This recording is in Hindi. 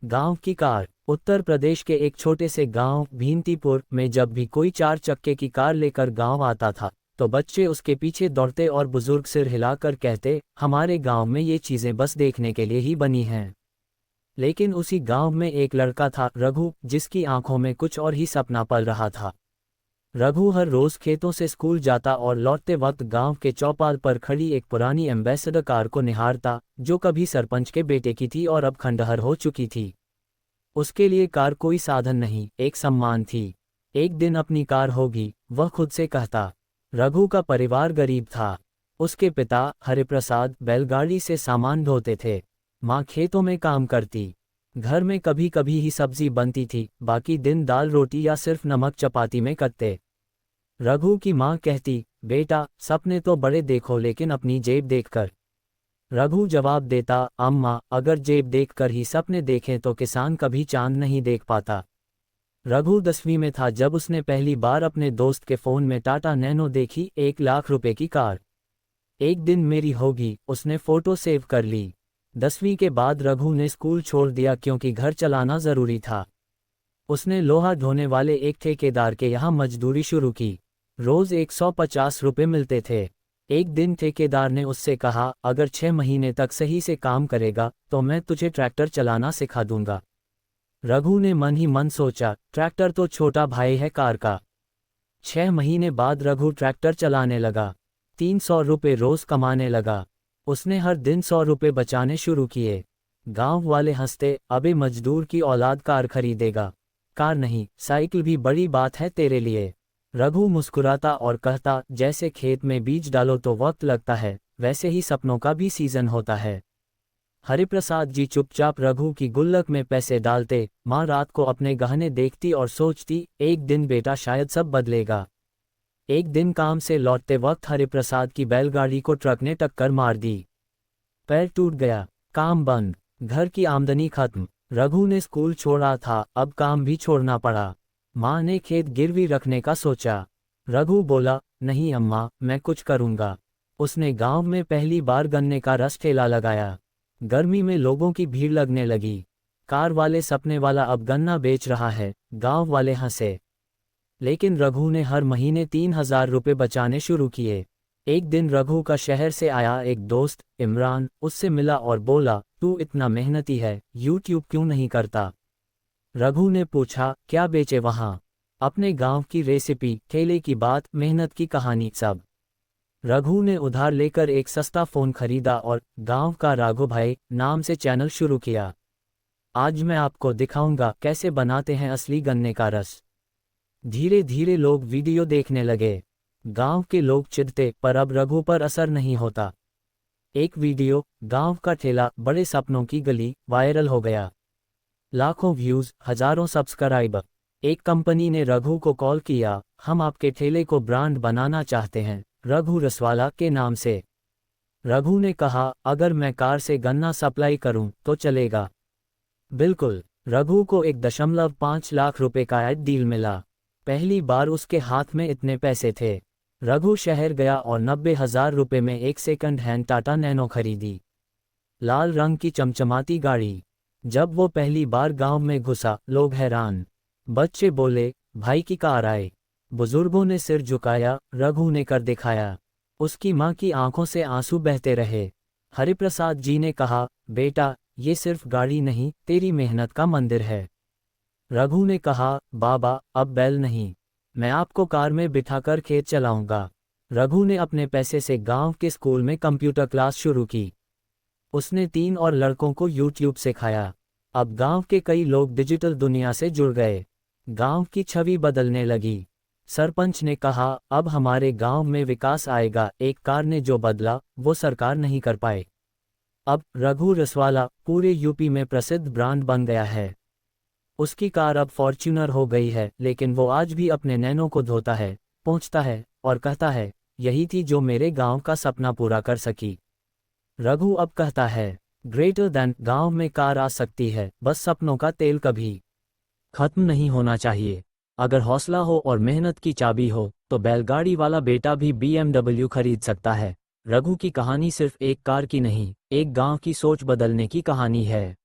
गांव की कार। उत्तर प्रदेश के एक छोटे से गांव भीमतीपुर में जब भी कोई 4 चक्के की कार लेकर गांव आता था तो बच्चे उसके पीछे दौड़ते और बुजुर्ग सिर हिलाकर कहते, हमारे गांव में ये चीजें बस देखने के लिए ही बनी हैं। लेकिन उसी गांव में एक लड़का था, रघु, जिसकी आंखों में कुछ और ही सपना पल रहा था। रघु हर रोज खेतों से स्कूल जाता और लौटते वक्त गांव के चौपाल पर खड़ी एक पुरानी एम्बेसडर कार को निहारता, जो कभी सरपंच के बेटे की थी और अब खंडहर हो चुकी थी। उसके लिए कार कोई साधन नहीं, एक सम्मान थी। एक दिन अपनी कार होगी, वह खुद से कहता। रघु का परिवार गरीब था। उसके पिता हरिप्रसाद बैलगाड़ी से सामान ढोते थे। माँ खेतों में काम करती। घर में कभी कभी ही सब्जी बनती थी, बाकी दिन दाल रोटी या सिर्फ नमक चपाती में कटते। रघु की माँ कहती, बेटा, सपने तो बड़े देखो लेकिन अपनी जेब देखकर। रघु जवाब देता, अम्मा, अगर जेब देखकर ही सपने देखें तो किसान कभी चांद नहीं देख पाता। रघु 10वीं में था जब उसने पहली बार अपने दोस्त के फ़ोन में टाटा नैनो देखी, 1 लाख रुपए की कार। एक दिन मेरी होगी, उसने फ़ोटो सेव कर ली। 10वीं के बाद रघु ने स्कूल छोड़ दिया क्योंकि घर चलाना ज़रूरी था। उसने लोहा ढोने वाले एक ठेकेदार के यहाँ मजदूरी शुरू की। रोज़ 150 रुपये मिलते थे। एक दिन ठेकेदार ने उससे कहा, अगर 6 महीने तक सही से काम करेगा तो मैं तुझे ट्रैक्टर चलाना सिखा दूंगा। रघु ने मन ही मन सोचा, ट्रैक्टर तो छोटा भाई है कार का। 6 महीने बाद रघु ट्रैक्टर चलाने लगा। 300 रुपये रोज़ कमाने लगा। उसने हर दिन 100 रुपये बचाने शुरू किए। गांव वाले हंसते, अबे मजदूर की औलाद कार खरीदेगा। कार नहीं, साइकिल भी बड़ी बात है तेरे लिए। रघु मुस्कुराता और कहता, जैसे खेत में बीज डालो तो वक्त लगता है, वैसे ही सपनों का भी सीजन होता है। हरिप्रसाद जी चुपचाप रघु की गुल्लक में पैसे डालते। माँ रात को अपने गहने देखती और सोचती, एक दिन बेटा शायद सब बदलेगा। एक दिन काम से लौटते वक्त हरिप्रसाद की बैलगाड़ी को ट्रक ने टक्कर मार दी। पैर टूट गया, काम बंद, घर की आमदनी खत्म। रघु ने स्कूल छोड़ा था, अब काम भी छोड़ना पड़ा। माँ ने खेत गिरवी रखने का सोचा। रघु बोला, नहीं अम्मा, मैं कुछ करूँगा। उसने गांव में पहली बार गन्ने का रस ठेला लगाया। गर्मी में लोगों की भीड़ लगने लगी। कार वाले सपने वाला अब गन्ना बेच रहा है, गांव वाले हंसे। लेकिन रघु ने हर महीने 3000 रुपये बचाने शुरू किए। एक दिन रघु का शहर से आया एक दोस्त, इमरान, उससे मिला और बोला, तू इतना मेहनती है, यूट्यूब क्यों नहीं करता? रघु ने पूछा, क्या बेचे वहाँ? अपने गांव की रेसिपी, ठेले की बात, मेहनत की कहानी, सब। रघु ने उधार लेकर एक सस्ता फ़ोन खरीदा और गांव का राघव भाई नाम से चैनल शुरू किया। आज मैं आपको दिखाऊंगा कैसे बनाते हैं असली गन्ने का रस। धीरे धीरे लोग वीडियो देखने लगे। गांव के लोग चिढ़ते, पर अब रघु पर असर नहीं होता। एक वीडियो, गांव का ठेला, बड़े सपनों की गली, वायरल हो गया। लाखों व्यूज़, हजारों सब्सक्राइबर। एक कंपनी ने रघु को कॉल किया, हम आपके ठेले को ब्रांड बनाना चाहते हैं, रघु रसवाला के नाम से। रघु ने कहा, अगर मैं कार से गन्ना सप्लाई करूं तो चलेगा? बिल्कुल। रघु को 1.5 लाख रुपए का एड डील मिला। पहली बार उसके हाथ में इतने पैसे थे। रघु शहर गया और 90,000 रुपये में एक सेकंड हैंड टाटा नैनो खरीदी। लाल रंग की चमचमाती गाड़ी। जब वो पहली बार गांव में घुसा, लोग हैरान। बच्चे बोले, भाई की कार आए। बुजुर्गों ने सिर झुकाया, रघु ने कर दिखाया। उसकी माँ की आंखों से आंसू बहते रहे। हरिप्रसाद जी ने कहा, बेटा, ये सिर्फ गाड़ी नहीं, तेरी मेहनत का मंदिर है। रघु ने कहा, बाबा, अब बैल नहीं, मैं आपको कार में बिठाकर खेत चलाऊंगा। रघु ने अपने पैसे से गांव के स्कूल में कंप्यूटर क्लास शुरू की। उसने 3 और लड़कों को यूट्यूब सिखाया। अब गांव के कई लोग डिजिटल दुनिया से जुड़ गए। गांव की छवि बदलने लगी। सरपंच ने कहा, अब हमारे गांव में विकास आएगा। एक कार ने जो बदला, वो सरकार नहीं कर पाए। अब रघु रसवाला पूरे यूपी में प्रसिद्ध ब्रांड बन गया है। उसकी कार अब फॉर्च्यूनर हो गई है, लेकिन वो आज भी अपने नैनो को धोता है, पोंछता है और कहता है, यही थी जो मेरे गांव का सपना पूरा कर सकी। रघु अब कहता है, ग्रेटर दैन गांव में कार आ सकती है, बस सपनों का तेल कभी खत्म नहीं होना चाहिए। अगर हौसला हो और मेहनत की चाबी हो तो बैलगाड़ी वाला बेटा भी BMW खरीद सकता है। रघु की कहानी सिर्फ एक कार की नहीं, एक गांव की सोच बदलने की कहानी है।